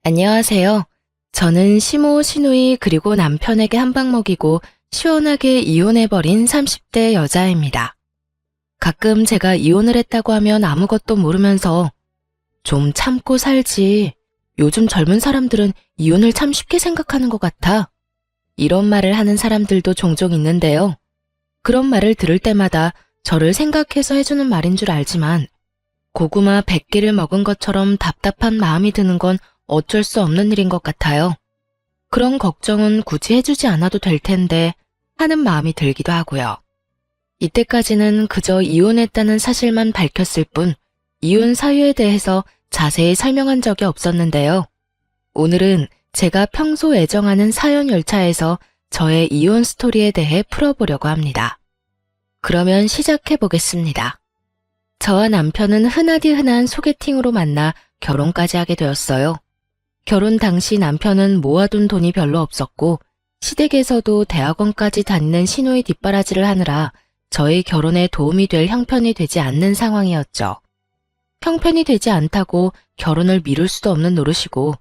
안녕하세요. 저는 시모, 시누이 그리고 남편에게 한 방 먹이고 시원하게 이혼해버린 30대 여자입니다. 가끔 제가 이혼을 했다고 하면 아무것도 모르면서 좀 참고 살지. 요즘 젊은 사람들은 이혼을 참 쉽게 생각하는 것 같아. 이런 말을 하는 사람들도 종종 있는데요. 그런 말을 들을 때마다 저를 생각해서 해주는 말인 줄 알지만 고구마 100개를 먹은 것처럼 답답한 마음이 드는 건 어쩔 수 없는 일인 것 같아요. 그런 걱정은 굳이 해주지 않아도 될 텐데 하는 마음이 들기도 하고요. 이때까지는 그저 이혼했다는 사실만 밝혔을 뿐 이혼 사유에 대해서 자세히 설명한 적이 없었는데요. 오늘은 제가 평소 애정하는 사연 열차에서 저의 이혼 스토리에 대해 풀어보려고 합니다. 그러면 시작해 보겠습니다. 저와 남편은 흔하디 흔한 소개팅으로 만나 결혼까지 하게 되었어요. 결혼 당시 남편은 모아둔 돈이 별로 없었고 시댁에서도 대학원까지 다니는 시누이 뒷바라지를 하느라 저의 결혼에 도움이 될 형편이 되지 않는 상황이었죠. 형편이 되지 않다고 결혼을 미룰 수도 없는 노릇이고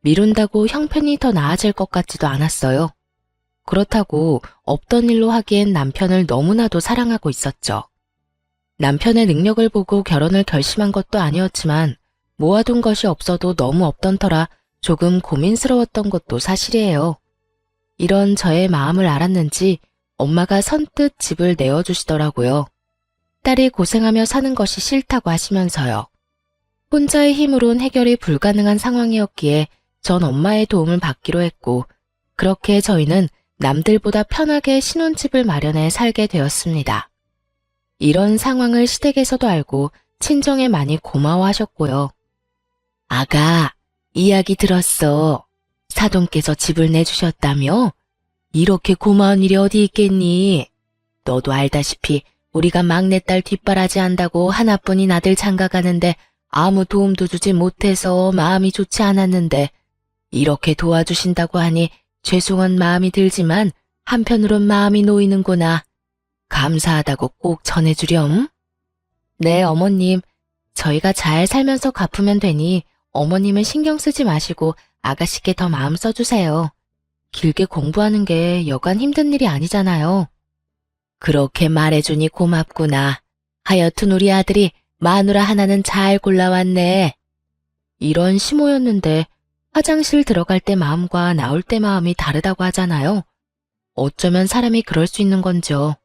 미룬다고 형편이 더 나아질 것 같지도 않았어요. 그렇다고 없던 일로 하기엔 남편을 너무나도 사랑하고 있었죠. 남편의 능력을 보고 결혼을 결심한 것도 아니었지만 모아둔 것이 없어도 너무 없던 터라 조금 고민스러웠던 것도 사실이에요. 이런 저의 마음을 알았는지 엄마가 선뜻 집을 내어주시더라고요. 딸이 고생하며 사는 것이 싫다고 하시면서요. 혼자의 힘으론 해결이 불가능한 상황이었기에 전 엄마의 도움을 받기로 했고 그렇게 저희는 남들보다 편하게 신혼집을 마련해 살게 되었습니다. 이런 상황을 시댁에서도 알고 친정에 많이 고마워하셨고요. 아가, 이야기 들었어. 사돈께서 집을 내주셨다며? 이렇게 고마운 일이 어디 있겠니? 너도 알다시피 우리가 막내딸 뒷바라지 한다고 하나뿐인 아들 장가가는데 아무 도움도 주지 못해서 마음이 좋지 않았는데 이렇게 도와주신다고 하니 죄송한 마음이 들지만 한편으론 마음이 놓이는구나. 감사하다고 꼭 전해주렴. 네, 어머님. 저희가 잘 살면서 갚으면 되니 어머님은 신경 쓰지 마시고 아가씨께 더 마음 써주세요. 길게 공부하는 게 여간 힘든 일이 아니잖아요. 그렇게 말해주니 고맙구나. 하여튼 우리 아들이 마누라 하나는 잘 골라왔네. 이런 시모였는데 화장실 들어갈 때 마음과 나올 때 마음이 다르다고 하잖아요. 어쩌면 사람이 그럴 수 있는 건지요.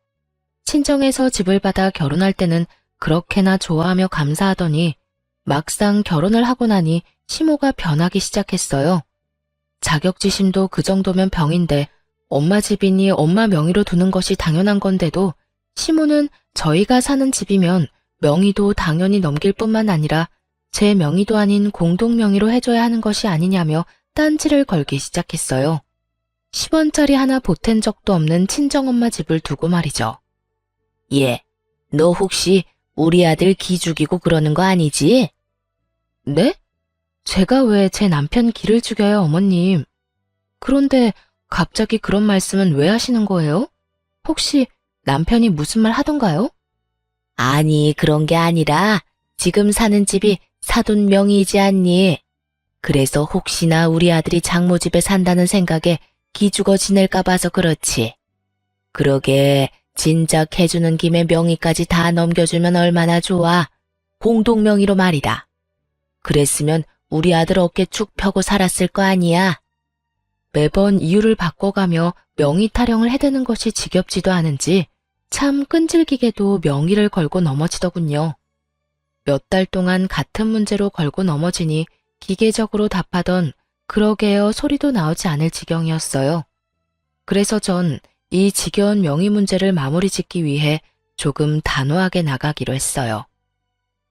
친정에서 집을 받아 결혼할 때는 그렇게나 좋아하며 감사하더니 막상 결혼을 하고 나니 시모가 변하기 시작했어요. 자격지심도 그 정도면 병인데 엄마 집이니 엄마 명의로 두는 것이 당연한 건데도 시모는 저희가 사는 집이면 명의도 당연히 넘길 뿐만 아니라 제 명의도 아닌 공동 명의로 해줘야 하는 것이 아니냐며 딴지를 걸기 시작했어요. 10원짜리 하나 보탠 적도 없는 친정엄마 집을 두고 말이죠. 예, 너 혹시 우리 아들 기 죽이고 그러는 거 아니지? 네? 제가 왜 제 남편 기를 죽여요, 어머님? 그런데 갑자기 그런 말씀은 왜 하시는 거예요? 혹시 남편이 무슨 말 하던가요? 아니, 그런 게 아니라 지금 사는 집이 사돈 명의이지 않니? 그래서 혹시나 우리 아들이 장모 집에 산다는 생각에 기죽어 지낼까 봐서 그렇지. 그러게 진작 해주는 김에 명의까지 다 넘겨주면 얼마나 좋아. 공동 명의로 말이다. 그랬으면 우리 아들 어깨 축 펴고 살았을 거 아니야. 매번 이유를 바꿔가며 명의 타령을 해대는 것이 지겹지도 않은지 참 끈질기게도 명의를 걸고 넘어지더군요. 몇 달 동안 같은 문제로 걸고 넘어지니 기계적으로 답하던 그러게요 소리도 나오지 않을 지경이었어요. 그래서 전 이 지겨운 명의 문제를 마무리 짓기 위해 조금 단호하게 나가기로 했어요.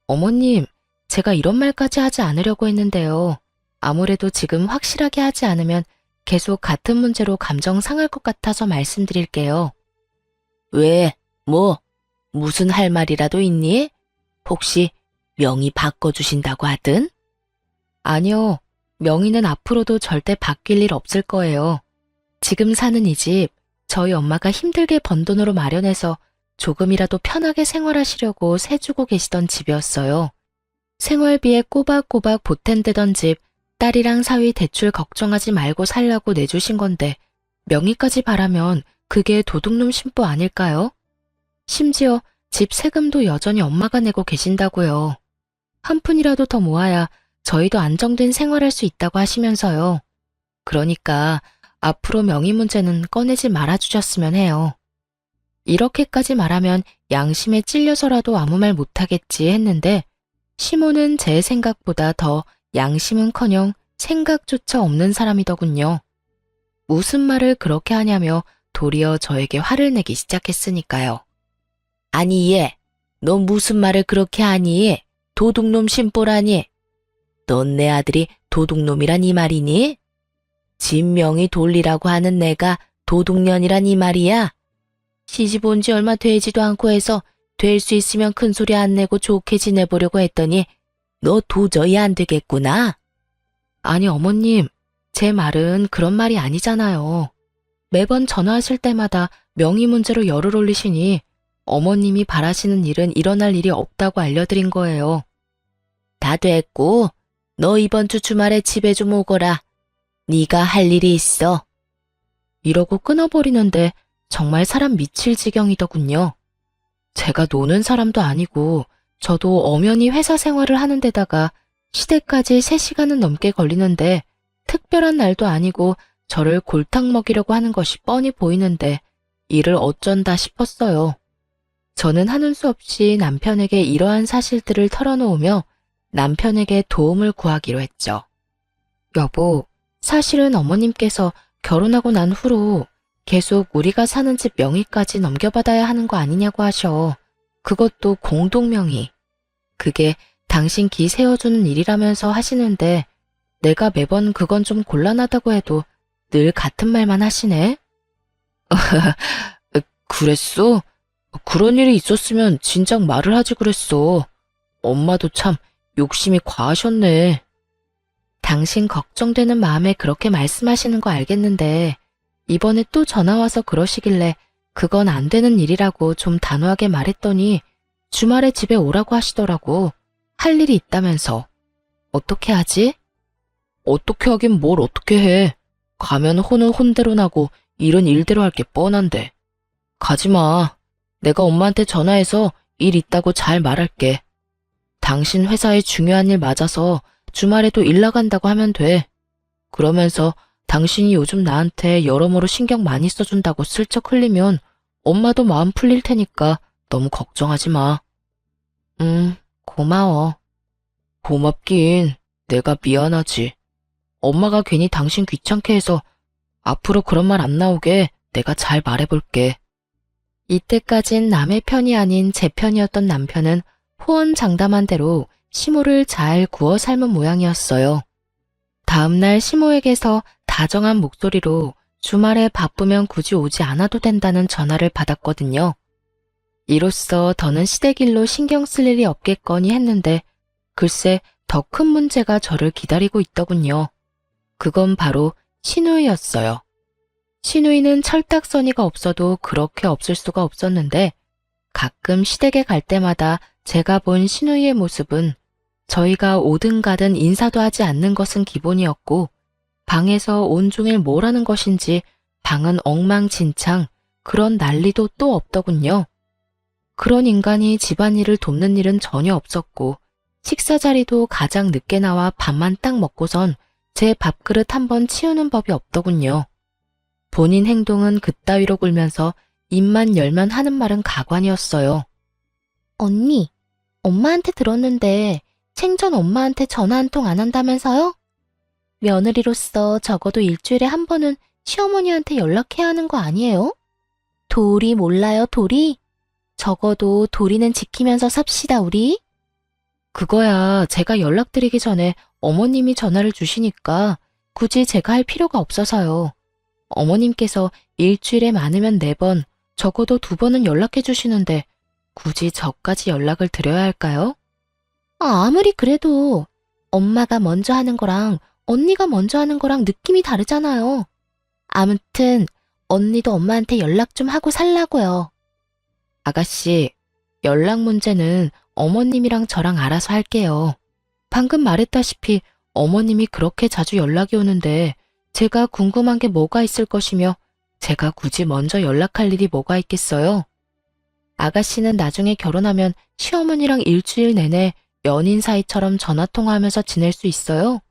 어머님, 제가 이런 말까지 하지 않으려고 했는데요. 아무래도 지금 확실하게 하지 않으면 계속 같은 문제로 감정 상할 것 같아서 말씀드릴게요. 왜? 무슨 할 말이라도 있니? 혹시 명의 바꿔주신다고 하든? 아니요. 명의는 앞으로도 절대 바뀔 일 없을 거예요. 지금 사는 이 집, 저희 엄마가 힘들게 번 돈으로 마련해서 조금이라도 편하게 생활하시려고 세주고 계시던 집이었어요. 생활비에 꼬박꼬박 보탠대던 집, 딸이랑 사위 대출 걱정하지 말고 살라고 내주신 건데 명의까지 바라면 그게 도둑놈 심보 아닐까요? 심지어 집 세금도 여전히 엄마가 내고 계신다고요. 한 푼이라도 더 모아야 저희도 안정된 생활할 수 있다고 하시면서요. 그러니까 앞으로 명의 문제는 꺼내지 말아주셨으면 해요. 이렇게까지 말하면 양심에 찔려서라도 아무 말 못하겠지 했는데 시모는 제 생각보다 더 양심은커녕 생각조차 없는 사람이더군요. 무슨 말을 그렇게 하냐며 도리어 저에게 화를 내기 시작했으니까요. 아니 얘, 너 무슨 말을 그렇게 하니? 도둑놈 심보라니? 넌 내 아들이 도둑놈이란 이 말이니? 진명이 돌리라고 하는 내가 도둑년이란 이 말이야? 시집 온 지 얼마 되지도 않고 해서 될 수 있으면 큰 소리 안 내고 좋게 지내보려고 했더니 너 도저히 안 되겠구나. 아니 어머님, 제 말은 그런 말이 아니잖아요. 매번 전화하실 때마다 명의 문제로 열을 올리시니 어머님이 바라시는 일은 일어날 일이 없다고 알려드린 거예요. 다 됐고, 너 이번 주 주말에 집에 좀 오거라. 네가 할 일이 있어. 이러고 끊어버리는데 정말 사람 미칠 지경이더군요. 제가 노는 사람도 아니고 저도 엄연히 회사 생활을 하는 데다가 시댁까지 3시간은 넘게 걸리는데 특별한 날도 아니고 저를 골탕 먹이려고 하는 것이 뻔히 보이는데 이를 어쩐다 싶었어요. 저는 하는 수 없이 남편에게 이러한 사실들을 털어놓으며 남편에게 도움을 구하기로 했죠. 여보, 사실은 어머님께서 결혼하고 난 후로 계속 우리가 사는 집 명의까지 넘겨받아야 하는 거 아니냐고 하셔. 그것도 공동명의. 그게 당신 기 세워주는 일이라면서 하시는데 내가 매번 그건 좀 곤란하다고 해도 늘 같은 말만 하시네. 그랬어? 그런 일이 있었으면 진작 말을 하지 그랬어. 엄마도 참 욕심이 과하셨네. 당신 걱정되는 마음에 그렇게 말씀하시는 거 알겠는데 이번에 또 전화와서 그러시길래 그건 안 되는 일이라고 좀 단호하게 말했더니 주말에 집에 오라고 하시더라고. 할 일이 있다면서. 어떻게 하지? 어떻게 하긴 뭘 어떻게 해. 가면 혼은 혼대로 나고 일은 일대로 할 게 뻔한데. 가지마. 내가 엄마한테 전화해서 일 있다고 잘 말할게. 당신 회사에 중요한 일 맞아서 주말에도 일 나간다고 하면 돼. 그러면서 당신이 요즘 나한테 여러모로 신경 많이 써준다고 슬쩍 흘리면 엄마도 마음 풀릴 테니까 너무 걱정하지 마. 고마워. 고맙긴 내가 미안하지. 엄마가 괜히 당신 귀찮게 해서 앞으로 그런 말 안 나오게 내가 잘 말해볼게. 이때까진 남의 편이 아닌 제 편이었던 남편은 호언장담한 대로 시모를 잘 구워 삶은 모양이었어요. 다음날 시모에게서 다정한 목소리로 주말에 바쁘면 굳이 오지 않아도 된다는 전화를 받았거든요. 이로써 더는 시댁 일로 신경 쓸 일이 없겠거니 했는데 글쎄 더 큰 문제가 저를 기다리고 있더군요. 그건 바로 시누이였어요. 시누이는 철딱서니가 없어도 그렇게 없을 수가 없었는데 가끔 시댁에 갈 때마다 제가 본 시누이의 모습은 저희가 오든 가든 인사도 하지 않는 것은 기본이었고 방에서 온종일 뭘 하는 것인지 방은 엉망진창 그런 난리도 또 없더군요. 그런 인간이 집안일을 돕는 일은 전혀 없었고 식사 자리도 가장 늦게 나와 밥만 딱 먹고선 제 밥그릇 한번 치우는 법이 없더군요. 본인 행동은 그따위로 굴면서 입만 열면 하는 말은 가관이었어요. 언니, 엄마한테 들었는데 생전 엄마한테 전화 한 통 안 한다면서요? 며느리로서 적어도 일주일에 한 번은 시어머니한테 연락해야 하는 거 아니에요? 도리 몰라요, 도리? 적어도 도리는 지키면서 삽시다, 우리. 그거야 제가 연락드리기 전에 어머님이 전화를 주시니까 굳이 제가 할 필요가 없어서요. 어머님께서 일주일에 많으면 4번, 적어도 2번은 연락해 주시는데 굳이 저까지 연락을 드려야 할까요? 아무리 그래도 엄마가 먼저 하는 거랑 언니가 먼저 하는 거랑 느낌이 다르잖아요. 아무튼 언니도 엄마한테 연락 좀 하고 살라고요. 아가씨, 연락 문제는 어머님이랑 저랑 알아서 할게요. 방금 말했다시피 어머님이 그렇게 자주 연락이 오는데 제가 궁금한 게 뭐가 있을 것이며 제가 굳이 먼저 연락할 일이 뭐가 있겠어요? 아가씨는 나중에 결혼하면 시어머니랑 일주일 내내 연인 사이처럼 전화통화하면서 지낼 수 있어요?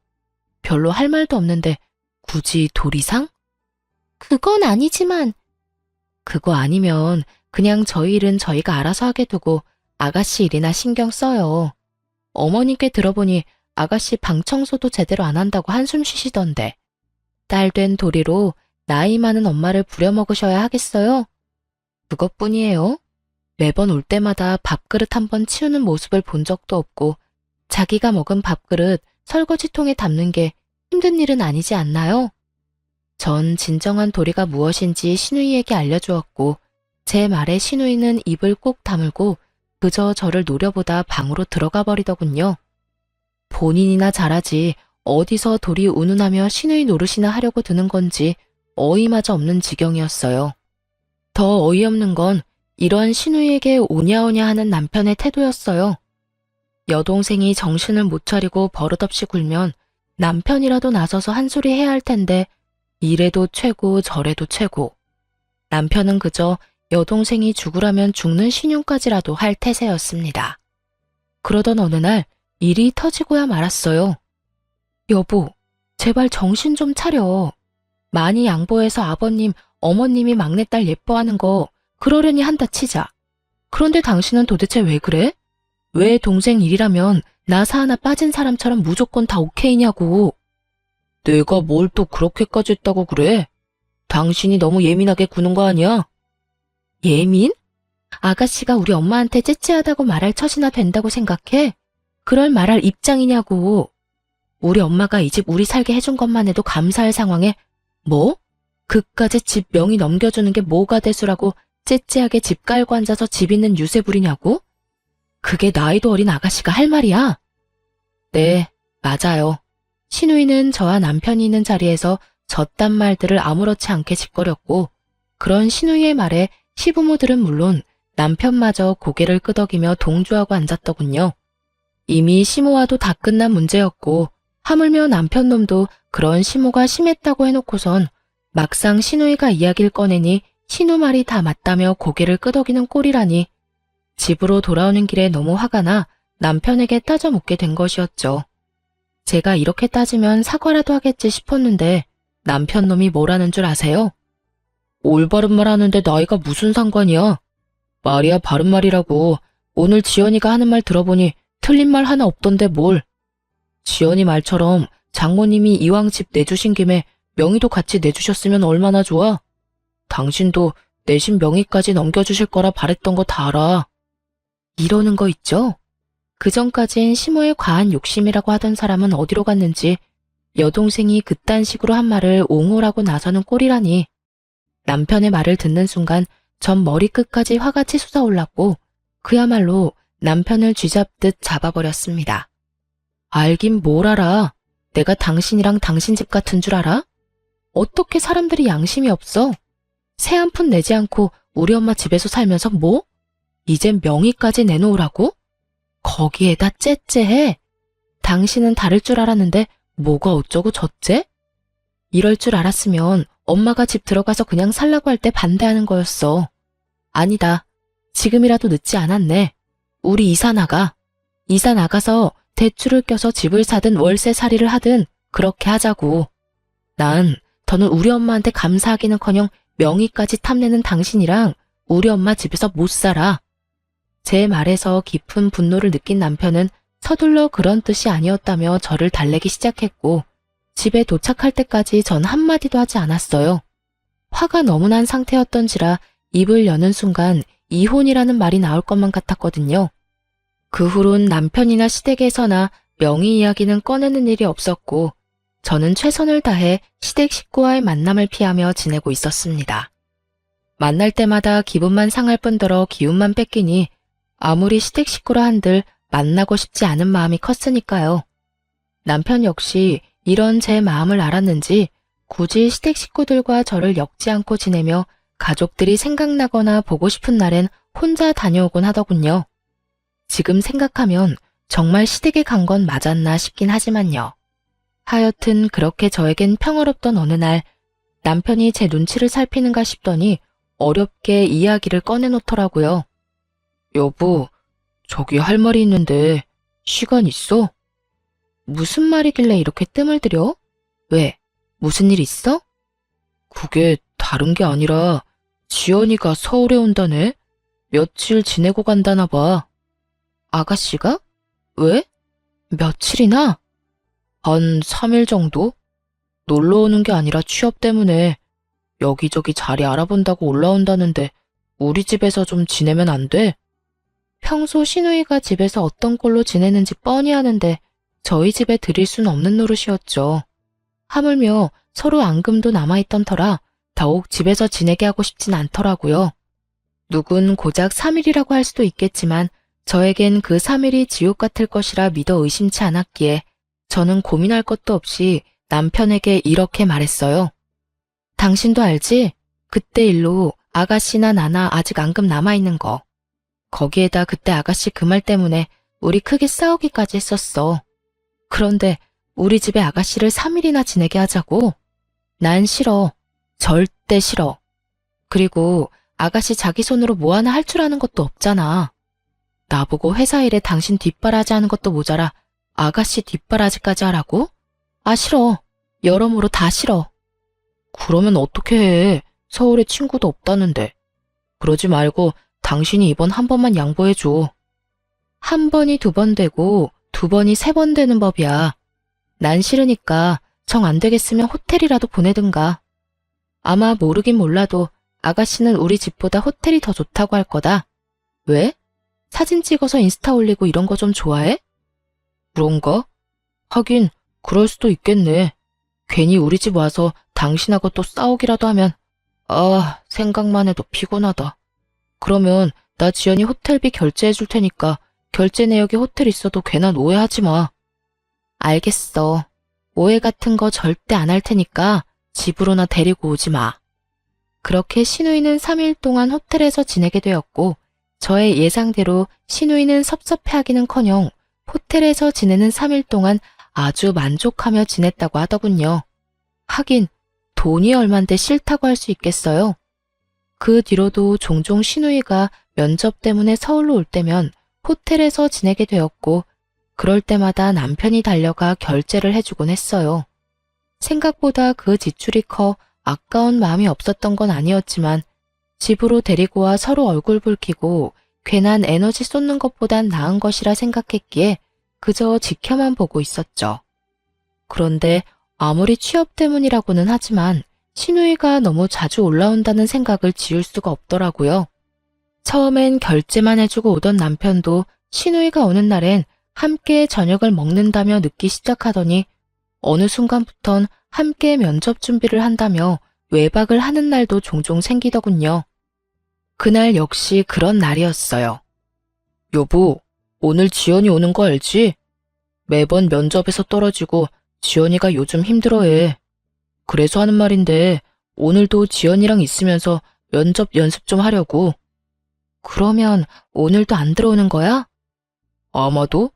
별로 할 말도 없는데 굳이 도리상? 그건 아니지만. 그거 아니면 그냥 저희 일은 저희가 알아서 하게 두고 아가씨 일이나 신경 써요. 어머님께 들어보니 아가씨 방 청소도 제대로 안 한다고 한숨 쉬시던데. 딸 된 도리로 나이 많은 엄마를 부려먹으셔야 하겠어요? 그것뿐이에요. 매번 올 때마다 밥그릇 한 번 치우는 모습을 본 적도 없고 자기가 먹은 밥그릇 설거지통에 담는 게 힘든 일은 아니지 않나요? 전 진정한 도리가 무엇인지 시누이에게 알려주었고 제 말에 시누이는 입을 꼭 다물고 그저 저를 노려보다 방으로 들어가 버리더군요. 본인이나 잘하지 어디서 도리 운운하며 시누이 노릇이나 하려고 드는 건지 어이마저 없는 지경이었어요. 더 어이없는 건 이런 시누이에게 오냐오냐 하는 남편의 태도였어요. 여동생이 정신을 못 차리고 버릇없이 굴면 남편이라도 나서서 한 소리 해야 할 텐데 이래도 최고 저래도 최고. 남편은 그저 여동생이 죽으라면 죽는 신용까지라도 할 태세였습니다. 그러던 어느 날 일이 터지고야 말았어요. 여보, 제발 정신 좀 차려. 많이 양보해서 아버님, 어머님이 막내딸 예뻐하는 거 그러려니 한다 치자. 그런데 당신은 도대체 왜 그래? 왜 동생 일이라면 나사 하나 빠진 사람처럼 무조건 다 오케이냐고. 내가 뭘 또 그렇게까지 했다고 그래? 당신이 너무 예민하게 구는 거 아니야? 예민? 아가씨가 우리 엄마한테 째째하다고 말할 처지나 된다고 생각해? 그럴 말할 입장이냐고. 우리 엄마가 이 집 우리 살게 해준 것만 해도 감사할 상황에 뭐? 그까지 집 명의 넘겨주는 게 뭐가 대수라고 째째하게 집 깔고 앉아서 집 있는 유세 부리냐고? 그게 나이도 어린 아가씨가 할 말이야? 네, 맞아요. 시누이는 저와 남편이 있는 자리에서 저딴 말들을 아무렇지 않게 짓거렸고 그런 시누이의 말에 시부모들은 물론 남편마저 고개를 끄덕이며 동조하고 앉았더군요. 이미 시모와도 다 끝난 문제였고 하물며 남편 놈도 그런 시모가 심했다고 해놓고선 막상 시누이가 이야기를 꺼내니 시누 말이 다 맞다며 고개를 끄덕이는 꼴이라니 집으로 돌아오는 길에 너무 화가 나 남편에게 따져 묻게 된 것이었죠. 제가 이렇게 따지면 사과라도 하겠지 싶었는데 남편 놈이 뭐라는 줄 아세요? 올바른 말 하는데 나이가 무슨 상관이야? 말이야 바른 말이라고. 오늘 지연이가 하는 말 들어보니 틀린 말 하나 없던데 뭘. 지연이 말처럼 장모님이 이왕 집 내주신 김에 명의도 같이 내주셨으면 얼마나 좋아. 당신도 내신 명의까지 넘겨주실 거라 바랬던 거 다 알아. 이러는 거 있죠? 그전까진 시모의 과한 욕심이라고 하던 사람은 어디로 갔는지 여동생이 그딴 식으로 한 말을 옹호라고 나서는 꼴이라니. 남편의 말을 듣는 순간 전 머리끝까지 화가 치솟아 올랐고 그야말로 남편을 쥐잡듯 잡아버렸습니다. 알긴 뭘 알아. 내가 당신이랑 당신 집 같은 줄 알아? 어떻게 사람들이 양심이 없어? 새 한 푼 내지 않고 우리 엄마 집에서 살면서 뭐? 이젠 명의까지 내놓으라고? 거기에다 째째해. 당신은 다를 줄 알았는데 뭐가 어쩌고 저째? 이럴 줄 알았으면 엄마가 집 들어가서 그냥 살라고 할 때 반대하는 거였어. 아니다. 지금이라도 늦지 않았네. 우리 이사 나가. 이사 나가서 대출을 껴서 집을 사든 월세살이를 하든 그렇게 하자고. 난 더는 우리 엄마한테 감사하기는커녕 명의까지 탐내는 당신이랑 우리 엄마 집에서 못 살아. 제 말에서 깊은 분노를 느낀 남편은 서둘러 그런 뜻이 아니었다며 저를 달래기 시작했고 집에 도착할 때까지 전 한마디도 하지 않았어요. 화가 너무 난 상태였던지라 입을 여는 순간 이혼이라는 말이 나올 것만 같았거든요. 그 후론 남편이나 시댁에서나 명의 이야기는 꺼내는 일이 없었고 저는 최선을 다해 시댁 식구와의 만남을 피하며 지내고 있었습니다. 만날 때마다 기분만 상할 뿐더러 기운만 뺏기니 아무리 시댁 식구라 한들 만나고 싶지 않은 마음이 컸으니까요. 남편 역시 이런 제 마음을 알았는지 굳이 시댁 식구들과 저를 엮지 않고 지내며 가족들이 생각나거나 보고 싶은 날엔 혼자 다녀오곤 하더군요. 지금 생각하면 정말 시댁에 간 건 맞았나 싶긴 하지만요. 하여튼 그렇게 저에겐 평화롭던 어느 날 남편이 제 눈치를 살피는가 싶더니 어렵게 이야기를 꺼내놓더라고요. 여보, 저기 할 말이 있는데 시간 있어? 무슨 말이길래 이렇게 뜸을 들여? 왜? 무슨 일 있어? 그게 다른 게 아니라 지연이가 서울에 온다네? 며칠 지내고 간다나 봐. 아가씨가? 왜? 며칠이나? 한 3일 정도? 놀러 오는 게 아니라 취업 때문에 여기저기 자리 알아본다고 올라온다는데 우리 집에서 좀 지내면 안 돼? 평소 시누이가 집에서 어떤 꼴로 지내는지 뻔히 아는데 저희 집에 들일 순 없는 노릇이었죠. 하물며 서로 앙금도 남아있던 터라 더욱 집에서 지내게 하고 싶진 않더라고요. 누군 고작 3일이라고 할 수도 있겠지만 저에겐 그 3일이 지옥 같을 것이라 믿어 의심치 않았기에 저는 고민할 것도 없이 남편에게 이렇게 말했어요. 당신도 알지? 그때 일로 아가씨나 나나 아직 앙금 남아있는 거. 거기에다 그때 아가씨 그 말 때문에 우리 크게 싸우기까지 했었어. 그런데 우리 집에 아가씨를 3일이나 지내게 하자고? 난 싫어. 절대 싫어. 그리고 아가씨 자기 손으로 뭐 하나 할 줄 아는 것도 없잖아. 나보고 회사 일에 당신 뒷바라지 하는 것도 모자라 아가씨 뒷바라지까지 하라고? 아, 싫어. 여러모로 다 싫어. 그러면 어떻게 해? 서울에 친구도 없다는데. 그러지 말고 당신이 이번 한 번만 양보해줘. 한 번이 두 번 되고 두 번이 세 번 되는 법이야. 난 싫으니까 정 안 되겠으면 호텔이라도 보내든가. 아마 모르긴 몰라도 아가씨는 우리 집보다 호텔이 더 좋다고 할 거다. 왜? 사진 찍어서 인스타 올리고 이런 거 좀 좋아해? 그런가? 하긴 그럴 수도 있겠네. 괜히 우리 집 와서 당신하고 또 싸우기라도 하면 생각만 해도 피곤하다. 그러면 나 지연이 호텔비 결제해 줄 테니까 결제 내역에 호텔 있어도 괜한 오해하지 마. 알겠어. 오해 같은 거 절대 안 할 테니까 집으로나 데리고 오지 마. 그렇게 시누이는 3일 동안 호텔에서 지내게 되었고 저의 예상대로 시누이는 섭섭해하기는커녕 호텔에서 지내는 3일 동안 아주 만족하며 지냈다고 하더군요. 하긴 돈이 얼만데 싫다고 할 수 있겠어요. 그 뒤로도 종종 시누이가 면접 때문에 서울로 올 때면 호텔에서 지내게 되었고 그럴 때마다 남편이 달려가 결제를 해주곤 했어요. 생각보다 그 지출이 커 아까운 마음이 없었던 건 아니었지만 집으로 데리고 와 서로 얼굴 붉히고 괜한 에너지 쏟는 것보단 나은 것이라 생각했기에 그저 지켜만 보고 있었죠. 그런데 아무리 취업 때문이라고는 하지만 시누이가 너무 자주 올라온다는 생각을 지울 수가 없더라고요. 처음엔 결제만 해주고 오던 남편도 시누이가 오는 날엔 함께 저녁을 먹는다며 늦기 시작하더니 어느 순간부턴 함께 면접 준비를 한다며 외박을 하는 날도 종종 생기더군요. 그날 역시 그런 날이었어요. 여보, 오늘 지연이 오는 거 알지? 매번 면접에서 떨어지고 지연이가 요즘 힘들어해. 그래서 하는 말인데 오늘도 지연이랑 있으면서 면접 연습 좀 하려고. 그러면 오늘도 안 들어오는 거야? 아마도.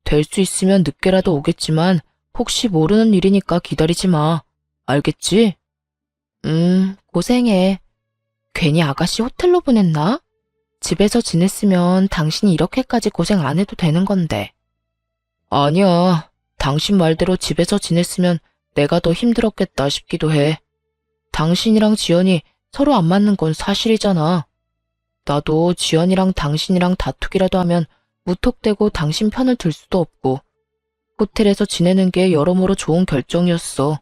될 수 있으면 늦게라도 오겠지만 혹시 모르는 일이니까 기다리지 마. 알겠지? 고생해. 괜히 아가씨 호텔로 보냈나? 집에서 지냈으면 당신이 이렇게까지 고생 안 해도 되는 건데. 아니야. 당신 말대로 집에서 지냈으면 내가 더 힘들었겠다 싶기도 해. 당신이랑 지연이 서로 안 맞는 건 사실이잖아. 나도 지연이랑 당신이랑 다투기라도 하면 무턱대고 당신 편을 들 수도 없고 호텔에서 지내는 게 여러모로 좋은 결정이었어.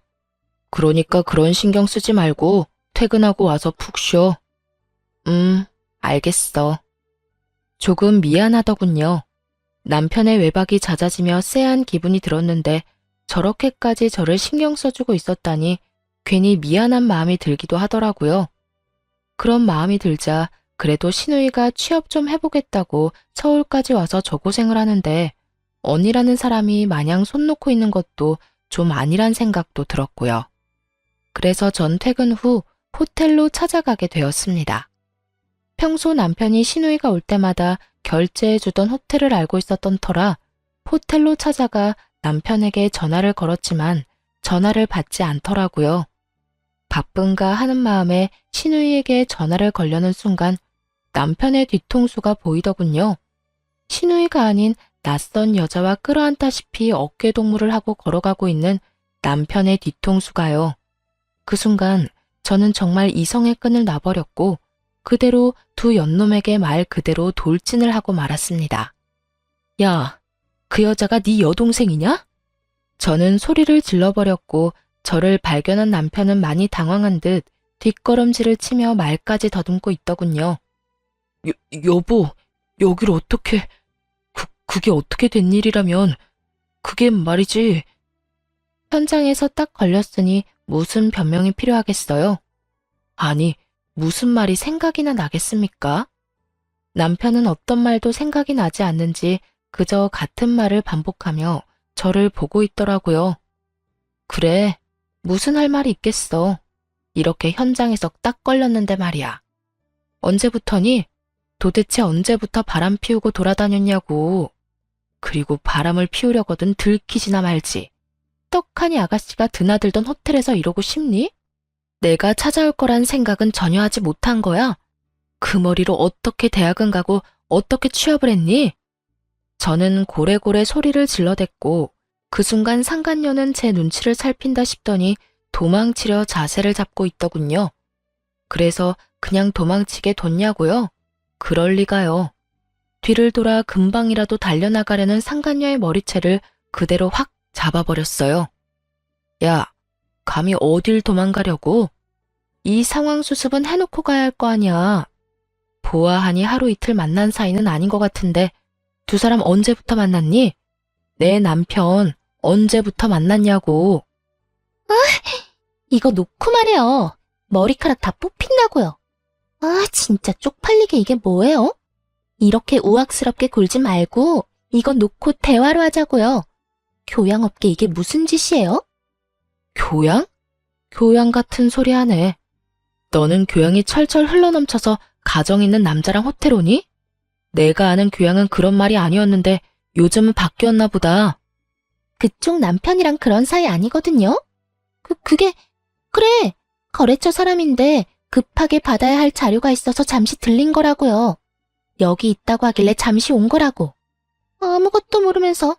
그러니까 그런 신경 쓰지 말고 퇴근하고 와서 푹 쉬어. 알겠어. 조금 미안하더군요. 남편의 외박이 잦아지며 쎄한 기분이 들었는데 저렇게까지 저를 신경 써주고 있었다니 괜히 미안한 마음이 들기도 하더라고요. 그런 마음이 들자 그래도 시누이가 취업 좀 해보겠다고 서울까지 와서 저 고생을 하는데 언니라는 사람이 마냥 손 놓고 있는 것도 좀 아니란 생각도 들었고요. 그래서 전 퇴근 후 호텔로 찾아가게 되었습니다. 평소 남편이 시누이가 올 때마다 결제해주던 호텔을 알고 있었던 터라 호텔로 찾아가 남편에게 전화를 걸었지만 전화를 받지 않더라고요. 바쁜가 하는 마음에 신우이에게 전화를 걸려는 순간 남편의 뒤통수가 보이더군요. 신우이가 아닌 낯선 여자와 끌어안다시피 어깨동무를 하고 걸어가고 있는 남편의 뒤통수가요. 그 순간 저는 정말 이성의 끈을 놔버렸고 그대로 두 연놈에게 말 그대로 돌진을 하고 말았습니다. 야, 그 여자가 네 여동생이냐? 저는 소리를 질러버렸고 저를 발견한 남편은 많이 당황한 듯 뒷걸음질을 치며 말까지 더듬고 있더군요. 여보, 여길 어떻게... 그게 어떻게 된 일이라면... 그게 말이지... 현장에서 딱 걸렸으니 무슨 변명이 필요하겠어요? 아니, 무슨 말이 생각이나 나겠습니까? 남편은 어떤 말도 생각이 나지 않는지 그저 같은 말을 반복하며 저를 보고 있더라고요. 그래, 무슨 할 말이 있겠어. 이렇게 현장에서 딱 걸렸는데 말이야. 언제부터니? 도대체 언제부터 바람 피우고 돌아다녔냐고. 그리고 바람을 피우려거든 들키지나 말지. 떡하니 아가씨가 드나들던 호텔에서 이러고 싶니? 내가 찾아올 거란 생각은 전혀 하지 못한 거야. 그 머리로 어떻게 대학은 가고 어떻게 취업을 했니? 저는 고래고래 소리를 질러댔고 그 순간 상간녀는 제 눈치를 살핀다 싶더니 도망치려 자세를 잡고 있더군요. 그래서 그냥 도망치게 뒀냐고요? 그럴 리가요. 뒤를 돌아 금방이라도 달려나가려는 상간녀의 머리채를 그대로 확 잡아버렸어요. 야, 감히 어딜 도망가려고? 이 상황 수습은 해놓고 가야 할 거 아니야. 보아하니 하루 이틀 만난 사이는 아닌 것 같은데 두 사람 언제부터 만났니? 내 남편 언제부터 만났냐고. 이거 놓고 말해요. 머리카락 다 뽑힌다고요. 아, 진짜 쪽팔리게 이게 뭐예요? 이렇게 우악스럽게 굴지 말고 이거 놓고 대화로 하자고요. 교양업계 이게 무슨 짓이에요? 교양? 교양 같은 소리 하네. 너는 교양이 철철 흘러넘쳐서 가정 있는 남자랑 호텔 오니? 내가 아는 교양은 그런 말이 아니었는데 요즘은 바뀌었나 보다. 그쪽 남편이랑 그런 사이 아니거든요? 그래. 거래처 사람인데 급하게 받아야 할 자료가 있어서 잠시 들린 거라고요. 여기 있다고 하길래 잠시 온 거라고. 아무것도 모르면서.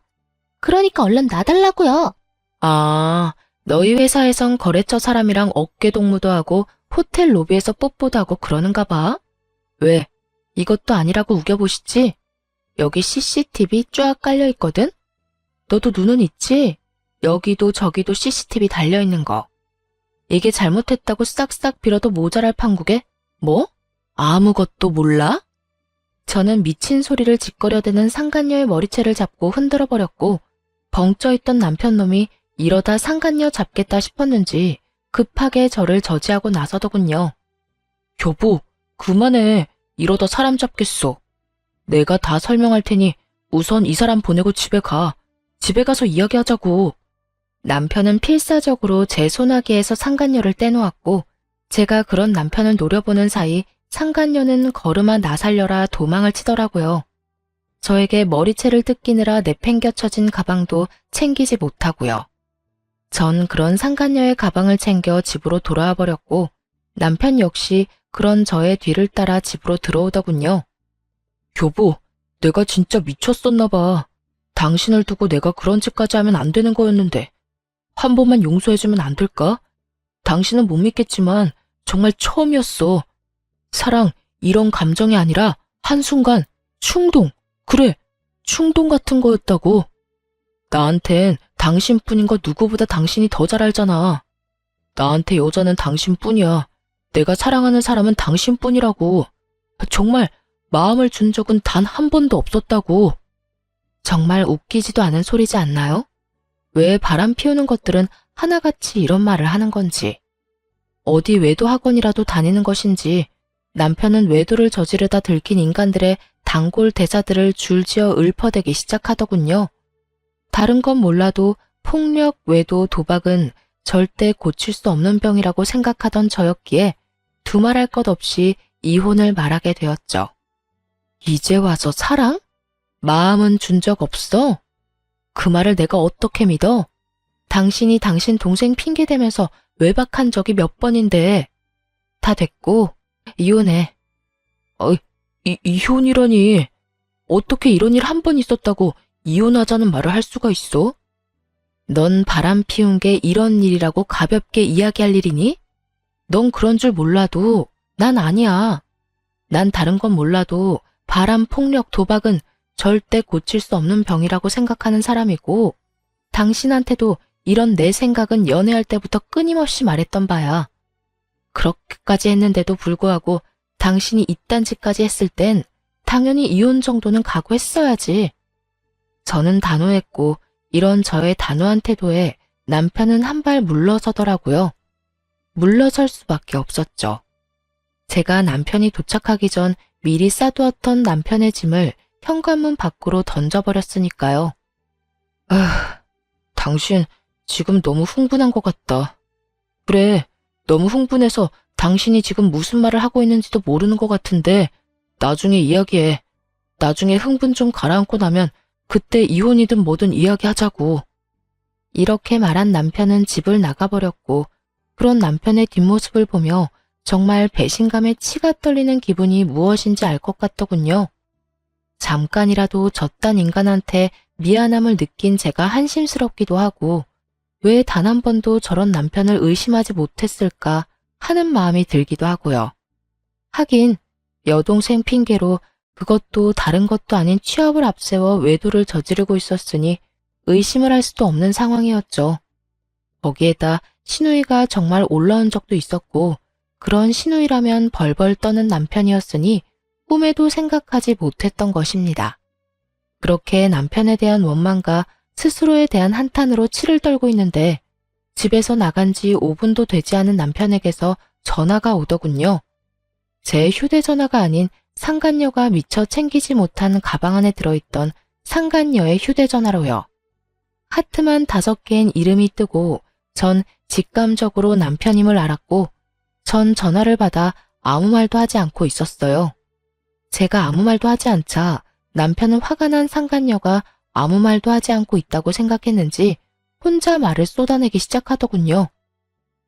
그러니까 얼른 놔달라고요. 아, 너희 회사에선 거래처 사람이랑 어깨동무도 하고 호텔 로비에서 뽀뽀도 하고 그러는가 봐. 왜? 이것도 아니라고 우겨보시지? 여기 CCTV 쫙 깔려있거든? 너도 눈은 있지? 여기도 저기도 CCTV 달려있는 거. 이게 잘못했다고 싹싹 빌어도 모자랄 판국에 뭐? 아무것도 몰라? 저는 미친 소리를 짓거려대는 상간녀의 머리채를 잡고 흔들어버렸고 벙쪄있던 남편놈이 이러다 상간녀 잡겠다 싶었는지 급하게 저를 저지하고 나서더군요. 여보, 그만해. 이러다 사람 잡겠어. 내가 다 설명할 테니 우선 이 사람 보내고 집에 가. 집에 가서 이야기하자고. 남편은 필사적으로 제 소나기에서 상간녀를 떼놓았고 제가 그런 남편을 노려보는 사이 상간녀는 걸음아 나 살려라 도망을 치더라고요. 저에게 머리채를 뜯기느라 내팽겨쳐진 가방도 챙기지 못하고요. 전 그런 상간녀의 가방을 챙겨 집으로 돌아와 버렸고 남편 역시 그런 저의 뒤를 따라 집으로 들어오더군요. 여보, 내가 진짜 미쳤었나 봐. 당신을 두고 내가 그런 짓까지 하면 안 되는 거였는데 한 번만 용서해주면 안 될까? 당신은 못 믿겠지만 정말 처음이었어. 사랑, 이런 감정이 아니라 한순간 충동, 그래, 충동 같은 거였다고. 나한텐 당신뿐인 거 누구보다 당신이 더 잘 알잖아. 나한테 여자는 당신뿐이야. 내가 사랑하는 사람은 당신뿐이라고. 정말 마음을 준 적은 단 한 번도 없었다고. 정말 웃기지도 않은 소리지 않나요? 왜 바람 피우는 것들은 하나같이 이런 말을 하는 건지. 어디 외도 학원이라도 다니는 것인지 남편은 외도를 저지르다 들킨 인간들의 단골 대사들을 줄지어 읊어대기 시작하더군요. 다른 건 몰라도 폭력, 외도, 도박은 절대 고칠 수 없는 병이라고 생각하던 저였기에 두말할 것 없이 이혼을 말하게 되었죠. 이제 와서 사랑? 마음은 준 적 없어? 그 말을 내가 어떻게 믿어? 당신이 당신 동생 핑계대면서 외박한 적이 몇 번인데. 다 됐고, 이혼해. 이혼이라니. 어떻게 이런 일 한 번 있었다고 이혼하자는 말을 할 수가 있어? 넌 바람 피운 게 이런 일이라고 가볍게 이야기할 일이니? 넌 그런 줄 몰라도 난 아니야. 난 다른 건 몰라도 바람, 폭력, 도박은 절대 고칠 수 없는 병이라고 생각하는 사람이고, 당신한테도 이런 내 생각은 연애할 때부터 끊임없이 말했던 바야. 그렇게까지 했는데도 불구하고 당신이 이딴 짓까지 했을 땐 당연히 이혼 정도는 각오했어야지. 저는 단호했고, 이런 저의 단호한 태도에 남편은 한 발 물러서더라고요. 물러설 수밖에 없었죠. 제가 남편이 도착하기 전 미리 싸두었던 남편의 짐을 현관문 밖으로 던져버렸으니까요. 당신 지금 너무 흥분한 것 같다. 그래, 너무 흥분해서 당신이 지금 무슨 말을 하고 있는지도 모르는 것 같은데 나중에 이야기해. 나중에 흥분 좀 가라앉고 나면 그때 이혼이든 뭐든 이야기하자고. 이렇게 말한 남편은 집을 나가버렸고, 그런 남편의 뒷모습을 보며 정말 배신감에 치가 떨리는 기분이 무엇인지 알 것 같더군요. 잠깐이라도 저딴 인간한테 미안함을 느낀 제가 한심스럽기도 하고, 왜 단 한 번도 저런 남편을 의심하지 못했을까 하는 마음이 들기도 하고요. 하긴 여동생 핑계로 그것도 다른 것도 아닌 취업을 앞세워 외도를 저지르고 있었으니 의심을 할 수도 없는 상황이었죠. 거기에다 시누이가 정말 올라온 적도 있었고, 그런 시누이라면 벌벌 떠는 남편이었으니 꿈에도 생각하지 못했던 것입니다. 그렇게 남편에 대한 원망과 스스로에 대한 한탄으로 치를 떨고 있는데, 집에서 나간 지 5분도 되지 않은 남편에게서 전화가 오더군요. 제 휴대전화가 아닌 상간녀가 미처 챙기지 못한 가방 안에 들어있던 상간녀의 휴대전화로요. 하트만 5개인 이름이 뜨고 전 직감적으로 남편임을 알았고, 전 전화를 받아 아무 말도 하지 않고 있었어요. 제가 아무 말도 하지 않자 남편은 화가 난 상간녀가 아무 말도 하지 않고 있다고 생각했는지 혼자 말을 쏟아내기 시작하더군요.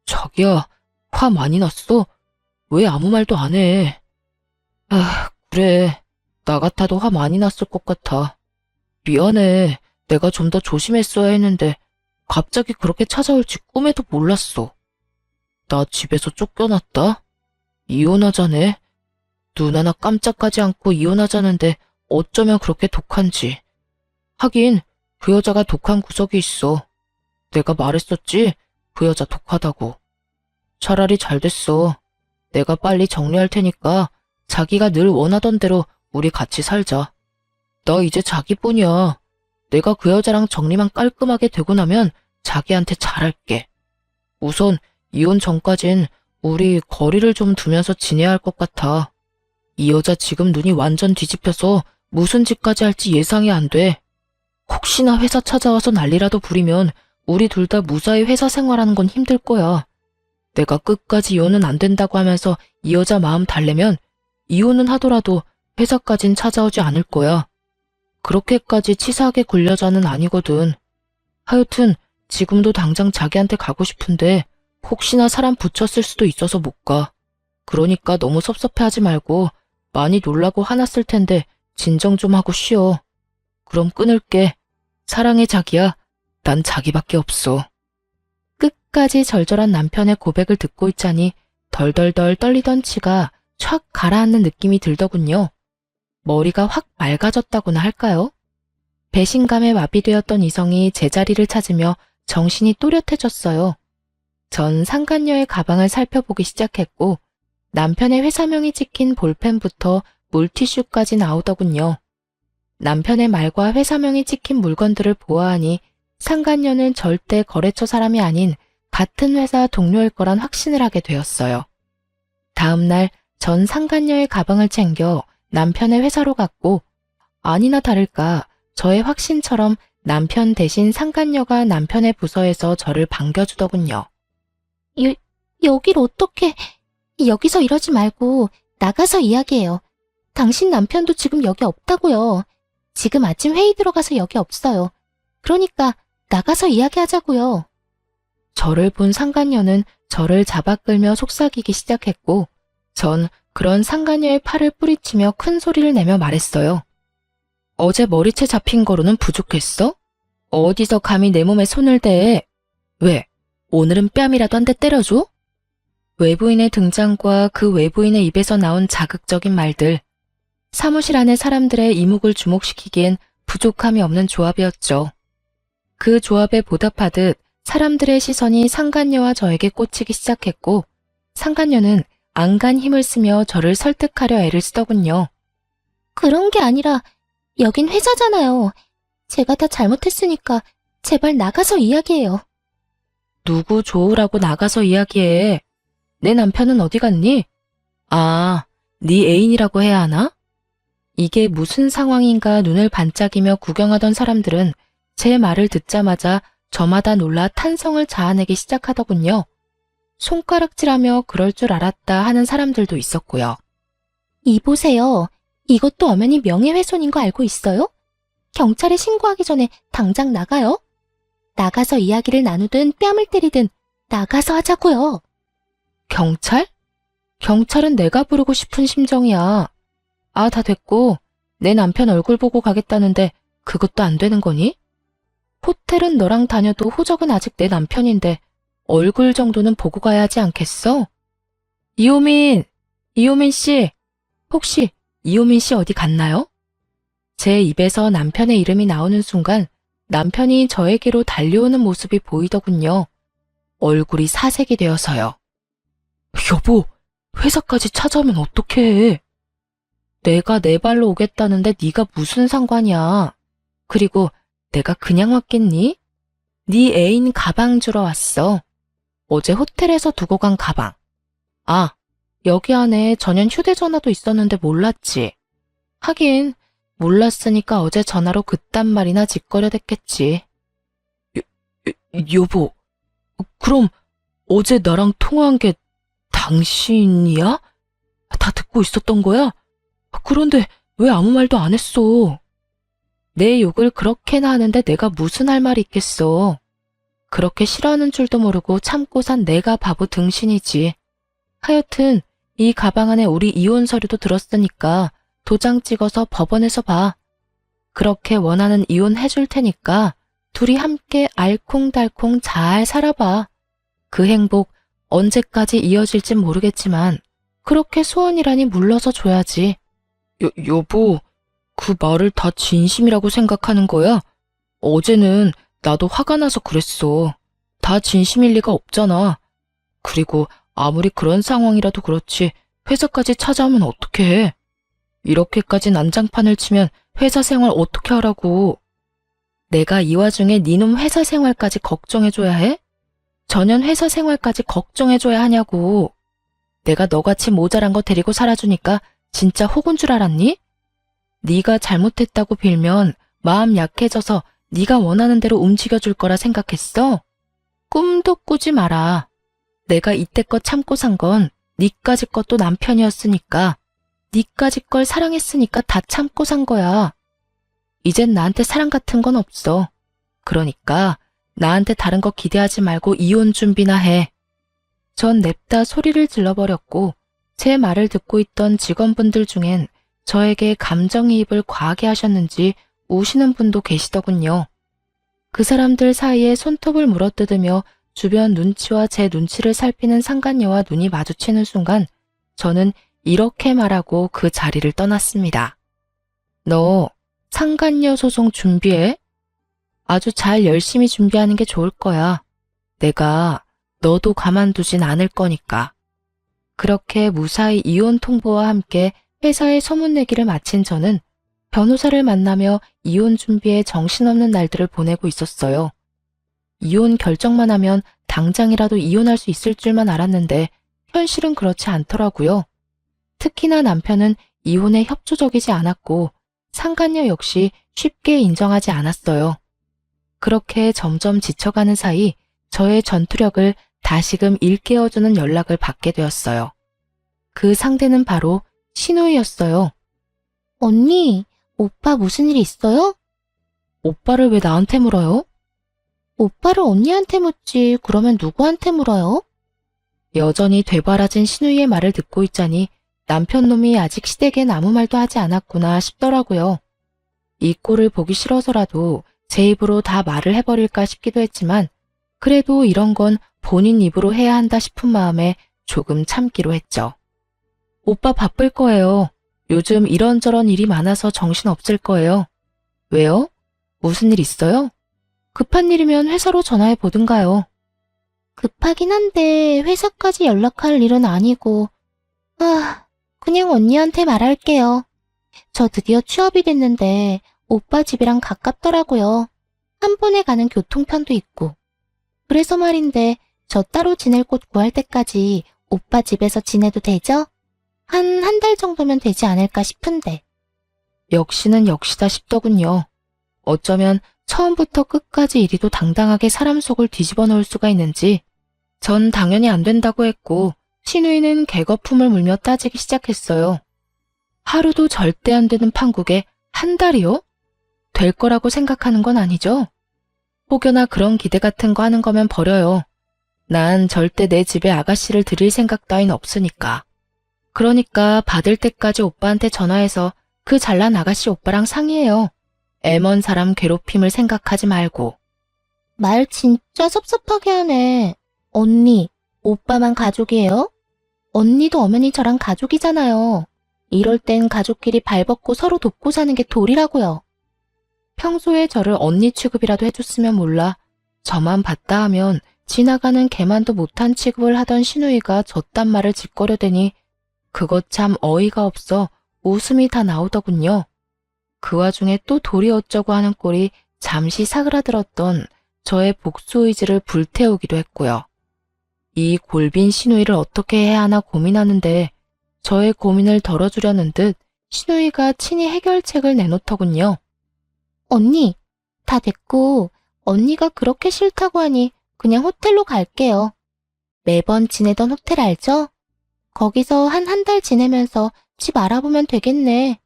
자기야, 화 많이 났어? 왜 아무 말도 안 해? 그래. 나 같아도 화 많이 났을 것 같아. 미안해. 내가 좀 더 조심했어야 했는데 갑자기 그렇게 찾아올지 꿈에도 몰랐어. 나 집에서 쫓겨났다? 이혼하자네. 눈 하나 깜짝하지 않고 이혼하자는데 어쩌면 그렇게 독한지. 하긴 그 여자가 독한 구석이 있어. 내가 말했었지? 그 여자 독하다고. 차라리 잘 됐어. 내가 빨리 정리할 테니까 자기가 늘 원하던 대로 우리 같이 살자. 나 이제 자기뿐이야. 내가 그 여자랑 정리만 깔끔하게 되고 나면 자기한테 잘할게. 우선 이혼 전까진 우리 거리를 좀 두면서 지내야 할 것 같아. 이 여자 지금 눈이 완전 뒤집혀서 무슨 짓까지 할지 예상이 안 돼. 혹시나 회사 찾아와서 난리라도 부리면 우리 둘 다 무사히 회사 생활하는 건 힘들 거야. 내가 끝까지 이혼은 안 된다고 하면서 이 여자 마음 달래면 이혼은 하더라도 회사까진 찾아오지 않을 거야. 그렇게까지 치사하게 굴 여자는 아니거든. 하여튼 지금도 당장 자기한테 가고 싶은데 혹시나 사람 붙였을 수도 있어서 못 가. 그러니까 너무 섭섭해하지 말고 많이 놀라고 화났을 텐데 진정 좀 하고 쉬어. 그럼 끊을게. 사랑해 자기야. 난 자기밖에 없어. 끝까지 절절한 남편의 고백을 듣고 있자니 덜덜덜 떨리던 치가 촥 가라앉는 느낌이 들더군요. 머리가 확 맑아졌다고나 할까요? 배신감에 마비되었던 이성이 제자리를 찾으며 정신이 또렷해졌어요. 전 상간녀의 가방을 살펴보기 시작했고 남편의 회사명이 찍힌 볼펜부터 물티슈까지 나오더군요. 남편의 말과 회사명이 찍힌 물건들을 보아하니 상간녀는 절대 거래처 사람이 아닌 같은 회사 동료일 거란 확신을 하게 되었어요. 다음 날 전 상간녀의 가방을 챙겨 남편의 회사로 갔고, 아니나 다를까 저의 확신처럼 남편 대신 상간녀가 남편의 부서에서 저를 반겨주더군요. 여길 어떻게... 여기서 이러지 말고 나가서 이야기해요. 당신 남편도 지금 여기 없다고요. 지금 아침 회의 들어가서 여기 없어요. 그러니까 나가서 이야기하자고요. 저를 본 상간녀는 저를 잡아 끌며 속삭이기 시작했고, 전 그런 상간녀의 팔을 뿌리치며 큰 소리를 내며 말했어요. 어제 머리채 잡힌 거로는 부족했어? 어디서 감히 내 몸에 손을 대? 왜? 오늘은 뺨이라도 한 대 때려줘? 외부인의 등장과 그 외부인의 입에서 나온 자극적인 말들, 사무실 안의 사람들의 이목을 주목시키기엔 부족함이 없는 조합이었죠. 그 조합에 보답하듯 사람들의 시선이 상간녀와 저에게 꽂히기 시작했고, 상간녀는 안간 힘을 쓰며 저를 설득하려 애를 쓰더군요. 그런 게 아니라 여긴 회사잖아요. 제가 다 잘못했으니까 제발 나가서 이야기해요. 누구 좋으라고 나가서 이야기해. 내 남편은 어디 갔니? 아, 네 애인이라고 해야 하나? 이게 무슨 상황인가 눈을 반짝이며 구경하던 사람들은 제 말을 듣자마자 저마다 놀라 탄성을 자아내기 시작하더군요. 손가락질하며 그럴 줄 알았다 하는 사람들도 있었고요. 이보세요. 이것도 엄연히 명예훼손인 거 알고 있어요? 경찰에 신고하기 전에 당장 나가요. 나가서 이야기를 나누든 뺨을 때리든 나가서 하자고요. 경찰? 경찰은 내가 부르고 싶은 심정이야. 아, 다 됐고, 내 남편 얼굴 보고 가겠다는데 그것도 안 되는 거니? 호텔은 너랑 다녀도 호적은 아직 내 남편인데 얼굴 정도는 보고 가야 하지 않겠어? 이호민 씨, 혹시 이호민 씨 어디 갔나요? 제 입에서 남편의 이름이 나오는 순간 남편이 저에게로 달려오는 모습이 보이더군요. 얼굴이 사색이 되어서요. 여보, 회사까지 찾아오면 어떡해? 내가 내 발로 오겠다는데 네가 무슨 상관이야? 그리고 내가 그냥 왔겠니? 네 애인 가방 주러 왔어. 어제 호텔에서 두고 간 가방. 아, 여기 안에 전용 휴대전화도 있었는데 몰랐지. 하긴 몰랐으니까 어제 전화로 그딴 말이나 짓거려댔겠지. 여보, 그럼 어제 나랑 통화한 게 당신이야? 다 듣고 있었던 거야? 그런데 왜 아무 말도 안 했어? 내 욕을 그렇게나 하는데 내가 무슨 할 말이 있겠어. 그렇게 싫어하는 줄도 모르고 참고 산 내가 바보 등신이지. 하여튼 이 가방 안에 우리 이혼 서류도 들었으니까 도장 찍어서 법원에서 봐. 그렇게 원하는 이혼 해줄 테니까 둘이 함께 알콩달콩 잘 살아봐. 그 행복 언제까지 이어질진 모르겠지만 그렇게 소원이라니 물러서 줘야지. 여보, 그 말을 다 진심이라고 생각하는 거야? 어제는 나도 화가 나서 그랬어. 다 진심일 리가 없잖아. 그리고 아무리 그런 상황이라도 그렇지 회사까지 찾아오면 어떡해. 이렇게까지 난장판을 치면 회사 생활 어떻게 하라고. 내가 이 와중에 니놈 회사 생활까지 걱정해줘야 해? 전현 회사 생활까지 걱정해줘야 하냐고. 내가 너같이 모자란 거 데리고 살아주니까 진짜 혹은 줄 알았니? 네가 잘못했다고 빌면 마음 약해져서 네가 원하는 대로 움직여줄 거라 생각했어? 꿈도 꾸지 마라. 내가 이때껏 참고 산 건 니까지 것도 남편이었으니까, 니까지 걸 사랑했으니까 다 참고 산 거야. 이젠 나한테 사랑 같은 건 없어. 그러니까 나한테 다른 거 기대하지 말고 이혼 준비나 해. 전 냅다 소리를 질러버렸고 제 말을 듣고 있던 직원분들 중엔 저에게 감정이입을 과하게 하셨는지 우시는 분도 계시더군요. 그 사람들 사이에 손톱을 물어뜯으며 주변 눈치와 제 눈치를 살피는 상간녀와 눈이 마주치는 순간 저는 이렇게 말하고 그 자리를 떠났습니다. 너 상간녀 소송 준비해? 아주 잘 열심히 준비하는 게 좋을 거야. 내가 너도 가만두진 않을 거니까. 그렇게 무사히 이혼 통보와 함께 회사의 소문내기를 마친 저는 변호사를 만나며 이혼 준비에 정신없는 날들을 보내고 있었어요. 이혼 결정만 하면 당장이라도 이혼할 수 있을 줄만 알았는데 현실은 그렇지 않더라고요. 특히나 남편은 이혼에 협조적이지 않았고 상간녀 역시 쉽게 인정하지 않았어요. 그렇게 점점 지쳐가는 사이 저의 전투력을 다시금 일깨워주는 연락을 받게 되었어요. 그 상대는 바로 신우이였어요. 언니, 오빠 무슨 일 있어요? 오빠를 왜 나한테 물어요? 오빠를 언니한테 묻지 그러면 누구한테 물어요? 여전히 되바라진 신우이의 말을 듣고 있자니 남편 놈이 아직 시댁엔 아무 말도 하지 않았구나 싶더라고요. 이 꼴을 보기 싫어서라도 제 입으로 다 말을 해버릴까 싶기도 했지만 그래도 이런 건 본인 입으로 해야 한다 싶은 마음에 조금 참기로 했죠. 오빠 바쁠 거예요. 요즘 이런저런 일이 많아서 정신 없을 거예요. 왜요? 무슨 일 있어요? 급한 일이면 회사로 전화해 보든가요. 급하긴 한데 회사까지 연락할 일은 아니고, 그냥 언니한테 말할게요. 저 드디어 취업이 됐는데 오빠 집이랑 가깝더라고요. 한 번에 가는 교통편도 있고. 그래서 말인데 저 따로 지낼 곳 구할 때까지 오빠 집에서 지내도 되죠? 한 달 정도면 되지 않을까 싶은데. 역시는 역시다 싶더군요. 어쩌면 처음부터 끝까지 이리도 당당하게 사람 속을 뒤집어 놓을 수가 있는지 전 당연히 안 된다고 했고 신우이는 개거품을 물며 따지기 시작했어요. 하루도 절대 안 되는 판국에 한 달이요? 될 거라고 생각하는 건 아니죠? 혹여나 그런 기대 같은 거 하는 거면 버려요. 난 절대 내 집에 아가씨를 들일 생각 따윈 없으니까. 그러니까 받을 때까지 오빠한테 전화해서 그 잘난 아가씨 오빠랑 상의해요. 애먼 사람 괴롭힘을 생각하지 말고. 말 진짜 섭섭하게 하네. 언니, 오빠만 가족이에요? 언니도 엄연히 저랑 가족이잖아요. 이럴 땐 가족끼리 발벗고 서로 돕고 사는 게 도리라고요. 평소에 저를 언니 취급이라도 해줬으면 몰라. 저만 봤다 하면 지나가는 개만도 못한 취급을 하던 신우이가 저딴 말을 짓거려대니 그것 참 어이가 없어 웃음이 다 나오더군요. 그 와중에 또 도리 어쩌고 하는 꼴이 잠시 사그라들었던 저의 복수 의지를 불태우기도 했고요. 이 골빈 신우이를 어떻게 해야 하나 고민하는데 저의 고민을 덜어주려는 듯 신우이가 친히 해결책을 내놓더군요. 언니, 다 됐고 언니가 그렇게 싫다고 하니 그냥 호텔로 갈게요. 매번 지내던 호텔 알죠? 거기서 한 달 지내면서 집 알아보면 되겠네.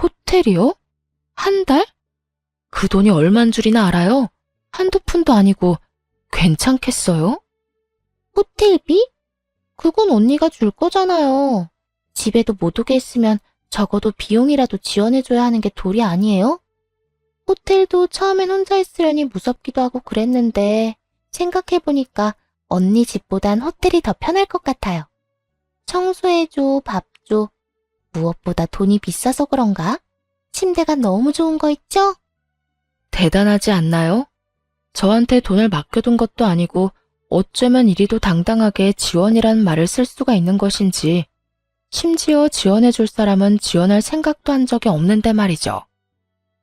호텔이요? 한 달? 그 돈이 얼만 줄이나 알아요? 한두 푼도 아니고 괜찮겠어요? 호텔비? 그건 언니가 줄 거잖아요. 집에도 못 오게 했으면 적어도 비용이라도 지원해줘야 하는 게 도리 아니에요? 호텔도 처음엔 혼자 있으려니 무섭기도 하고 그랬는데 생각해보니까 언니 집보단 호텔이 더 편할 것 같아요. 청소해줘, 밥 줘. 무엇보다 돈이 비싸서 그런가? 침대가 너무 좋은 거 있죠? 대단하지 않나요? 저한테 돈을 맡겨둔 것도 아니고 어쩌면 이리도 당당하게 지원이란 말을 쓸 수가 있는 것인지 심지어 지원해줄 사람은 지원할 생각도 한 적이 없는데 말이죠.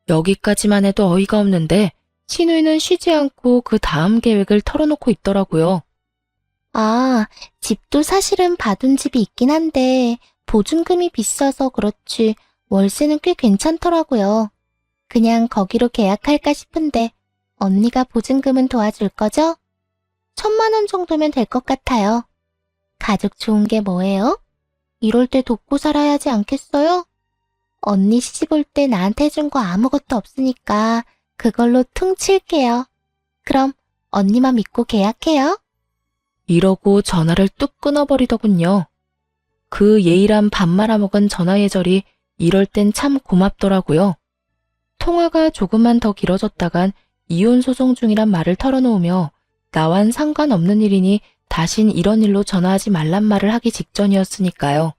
여기까지만 해도 어이가 없는데 신우이는 쉬지 않고 그 다음 계획을 털어놓고 있더라고요. 아, 집도 사실은 받은 집이 있긴 한데 보증금이 비싸서 그렇지 월세는 꽤 괜찮더라고요. 그냥 거기로 계약할까 싶은데 언니가 보증금은 도와줄 거죠? 1,000만 원 정도면 될 것 같아요. 가족 좋은 게 뭐예요? 이럴 때 돕고 살아야 하지 않겠어요? 언니 시집 올 때 나한테 해준 거 아무것도 없으니까 그걸로 퉁칠게요. 그럼 언니만 믿고 계약해요. 이러고 전화를 뚝 끊어버리더군요. 그 예의란 밥 말아먹은 전화 예절이 이럴 땐 참 고맙더라고요. 통화가 조금만 더 길어졌다간 이혼 소송 중이란 말을 털어놓으며 나와는 상관없는 일이니 다신 이런 일로 전화하지 말란 말을 하기 직전이었으니까요.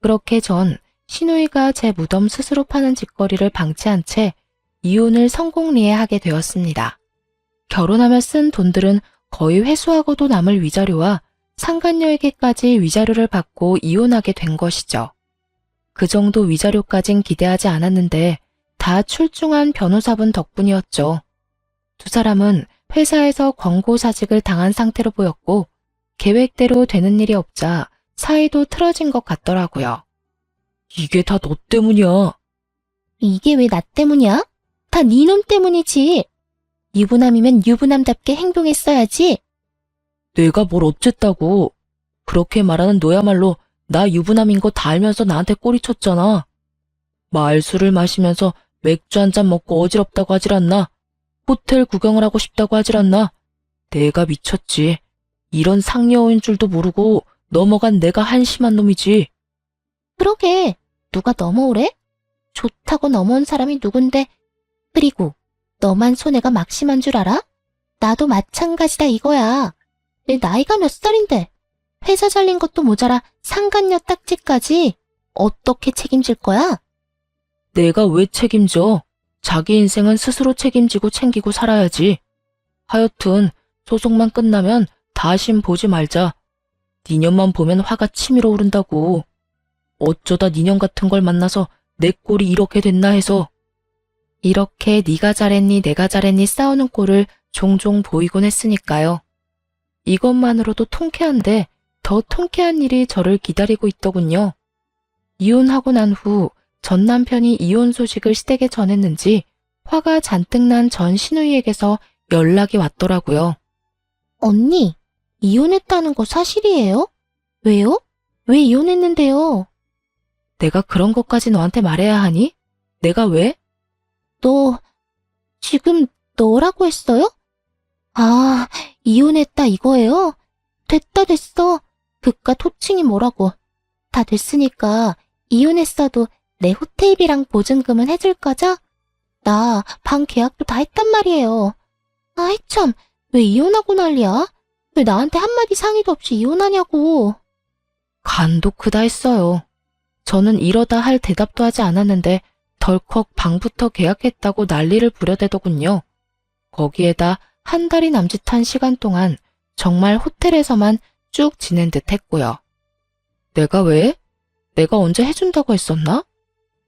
그렇게 전 신우이가 제 무덤 스스로 파는 짓거리를 방치한 채 이혼을 성공리에하게 되었습니다. 결혼하며 쓴 돈들은 거의 회수하고도 남을 위자료와 상간녀에게까지 위자료를 받고 이혼하게 된 것이죠. 그 정도 위자료까진 기대하지 않았는데 다 출중한 변호사분 덕분이었죠. 두 사람은 회사에서 권고사직을 당한 상태로 보였고 계획대로 되는 일이 없자 사이도 틀어진 것 같더라고요. 이게 다 너 때문이야. 이게 왜 나 때문이야? 다 네 놈 때문이지. 유부남이면 유부남답게 행동했어야지. 내가 뭘 어쨌다고. 그렇게 말하는 너야말로 나 유부남인 거 다 알면서 나한테 꼬리쳤잖아. 말술을 마시면서 맥주 한 잔 먹고 어지럽다고 하질 않나? 호텔 구경을 하고 싶다고 하질 않나? 내가 미쳤지. 이런 상여인 줄도 모르고 넘어간 내가 한심한 놈이지. 그러게, 누가 넘어오래? 좋다고 넘어온 사람이 누군데? 그리고 너만 손해가 막심한 줄 알아? 나도 마찬가지다 이거야. 내 나이가 몇 살인데 회사 잘린 것도 모자라 상간녀 딱지까지 어떻게 책임질 거야? 내가 왜 책임져? 자기 인생은 스스로 책임지고 챙기고 살아야지. 하여튼 소송만 끝나면 다신 보지 말자. 니년만 보면 화가 치밀어 오른다고. 어쩌다 니년 같은 걸 만나서 내 꼴이 이렇게 됐나 해서. 이렇게 네가 잘했니 내가 잘했니 싸우는 꼴을 종종 보이곤 했으니까요. 이것만으로도 통쾌한데 더 통쾌한 일이 저를 기다리고 있더군요. 이혼하고 난 후 전 남편이 이혼 소식을 시댁에 전했는지 화가 잔뜩 난 전 시누이에게서 연락이 왔더라고요. 언니, 이혼했다는 거 사실이에요? 왜요? 왜 이혼했는데요? 내가 그런 것까지 너한테 말해야 하니? 내가 왜? 너, 지금 너라고 했어요? 아, 이혼했다 이거예요? 됐다 됐어. 그깟 호칭이 뭐라고. 다 됐으니까 이혼했어도 내 호텔비랑 보증금은 해줄 거죠? 나 방 계약도 다 했단 말이에요. 아이 참, 왜 이혼하고 난리야? 왜 나한테 한마디 상의도 없이 이혼하냐고. 간도 크다 했어요. 저는 이러다 할 대답도 하지 않았는데 덜컥 방부터 계약했다고 난리를 부려대더군요. 거기에다 한 달이 남짓한 시간 동안 정말 호텔에서만 쭉 지낸 듯 했고요. 내가 왜? 내가 언제 해준다고 했었나?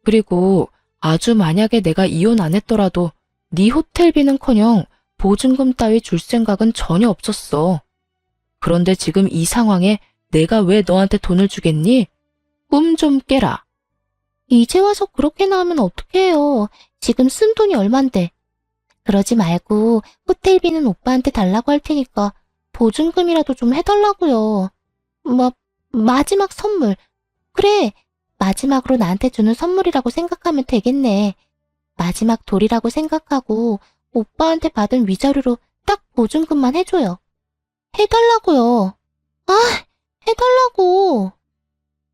그리고 아주 만약에 내가 이혼 안 했더라도 네 호텔비는커녕 보증금 따위 줄 생각은 전혀 없었어. 그런데 지금 이 상황에 내가 왜 너한테 돈을 주겠니? 꿈 좀 깨라. 이제 와서 그렇게 나오면 어떡해요. 지금 쓴 돈이 얼만데. 그러지 말고 호텔비는 오빠한테 달라고 할 테니까 보증금이라도 좀 해달라고요. 마지막 선물. 그래, 마지막으로 나한테 주는 선물이라고 생각하면 되겠네. 마지막 돌이라고 생각하고 오빠한테 받은 위자료로 딱 보증금만 해줘요. 해달라고요. 아, 해달라고.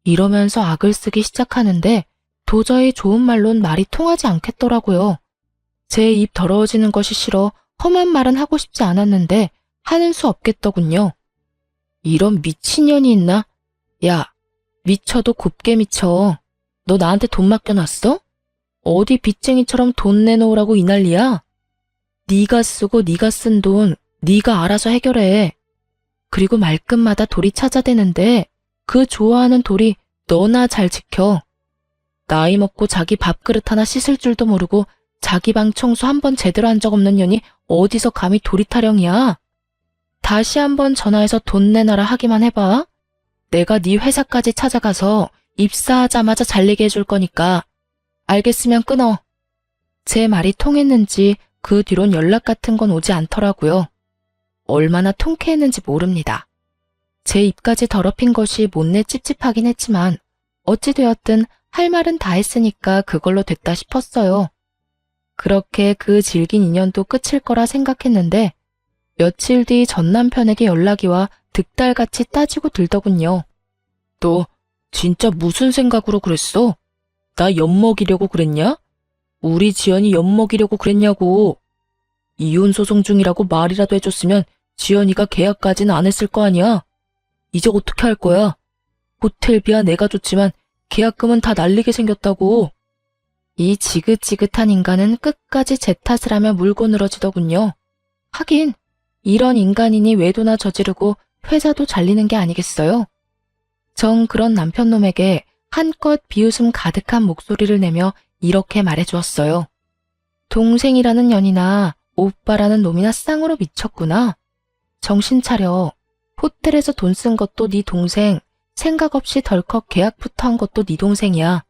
이러면서 악을 쓰기 시작하는데 도저히 좋은 말론 말이 통하지 않겠더라고요. 제 입 더러워지는 것이 싫어 험한 말은 하고 싶지 않았는데 하는 수 없겠더군요. 이런 미친년이 있나? 야, 미쳐도 곱게 미쳐. 너 나한테 돈 맡겨놨어? 어디 빚쟁이처럼 돈 내놓으라고 이 난리야? 네가 쓰고 네가 쓴 돈 네가 알아서 해결해. 그리고 말끝마다 돌이 찾아대는데 그 좋아하는 돌이 너나 잘 지켜. 나이 먹고 자기 밥그릇 하나 씻을 줄도 모르고 자기 방 청소 한 번 제대로 한 적 없는 년이 어디서 감히 돌이 타령이야? 다시 한번 전화해서 돈 내놔라 하기만 해봐. 내가 네 회사까지 찾아가서 입사하자마자 잘리게 해줄 거니까. 알겠으면 끊어. 제 말이 통했는지 그 뒤론 연락 같은 건 오지 않더라고요. 얼마나 통쾌했는지 모릅니다. 제 입까지 더럽힌 것이 못내 찝찝하긴 했지만 어찌되었든 할 말은 다 했으니까 그걸로 됐다 싶었어요. 그렇게 그 질긴 인연도 끝일 거라 생각했는데 며칠 뒤 전 남편에게 연락이 와 득달같이 따지고 들더군요. 너 진짜 무슨 생각으로 그랬어? 나 엿먹이려고 그랬냐? 우리 지연이 엿먹이려고 그랬냐고. 이혼 소송 중이라고 말이라도 해줬으면 지연이가 계약까지는 안 했을 거 아니야. 이제 어떻게 할 거야? 호텔비야 내가 줬지만 계약금은 다 날리게 생겼다고. 이 지긋지긋한 인간은 끝까지 제 탓을 하며 물고 늘어지더군요. 하긴 이런 인간이니 외도나 저지르고 회사도 잘리는 게 아니겠어요? 정 그런 남편놈에게 한껏 비웃음 가득한 목소리를 내며 이렇게 말해주었어요. 동생이라는 년이나 오빠라는 놈이나 쌍으로 미쳤구나. 정신 차려. 호텔에서 돈 쓴 것도 네 동생, 생각 없이 덜컥 계약부터 한 것도 네 동생이야.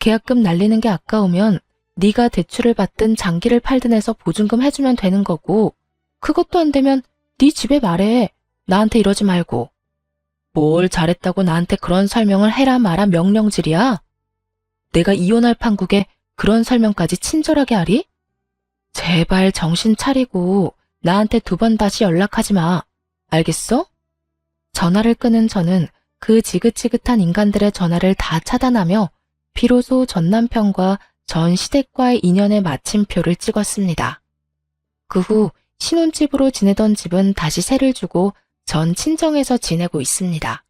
계약금 날리는 게 아까우면 네가 대출을 받든 장기를 팔든 해서 보증금 해주면 되는 거고 그것도 안 되면 네 집에 말해. 나한테 이러지 말고. 뭘 잘했다고 나한테 그런 설명을 해라 마라 명령질이야? 내가 이혼할 판국에 그런 설명까지 친절하게 하리? 제발 정신 차리고 나한테 2번 다시 연락하지 마. 알겠어? 전화를 끊은 저는 그 지긋지긋한 인간들의 전화를 다 차단하며 비로소 전 남편과 전 시댁과의 인연의 마침표를 찍었습니다. 그 후 신혼집으로 지내던 집은 다시 세를 주고 전 친정에서 지내고 있습니다.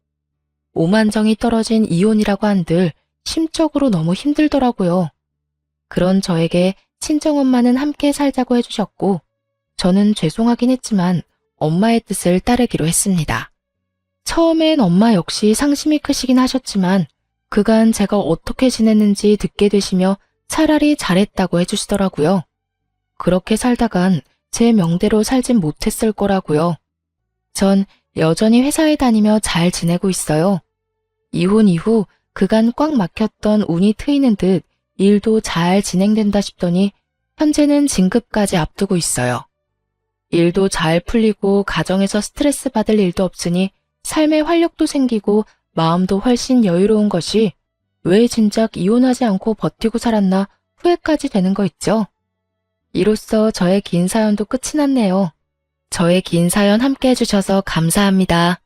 오만정이 떨어진 이혼이라고 한들 심적으로 너무 힘들더라고요. 그런 저에게 친정엄마는 함께 살자고 해주셨고 저는 죄송하긴 했지만 엄마의 뜻을 따르기로 했습니다. 처음엔 엄마 역시 상심이 크시긴 하셨지만 그간 제가 어떻게 지냈는지 듣게 되시며 차라리 잘했다고 해주시더라고요. 그렇게 살다간 제 명대로 살진 못했을 거라고요. 전 여전히 회사에 다니며 잘 지내고 있어요. 이혼 이후 그간 꽉 막혔던 운이 트이는 듯 일도 잘 진행된다 싶더니 현재는 진급까지 앞두고 있어요. 일도 잘 풀리고 가정에서 스트레스 받을 일도 없으니 삶의 활력도 생기고 마음도 훨씬 여유로운 것이 왜 진작 이혼하지 않고 버티고 살았나 후회까지 되는 거 있죠. 이로써 저의 긴 사연도 끝이 났네요. 저의 긴 사연 함께 해주셔서 감사합니다.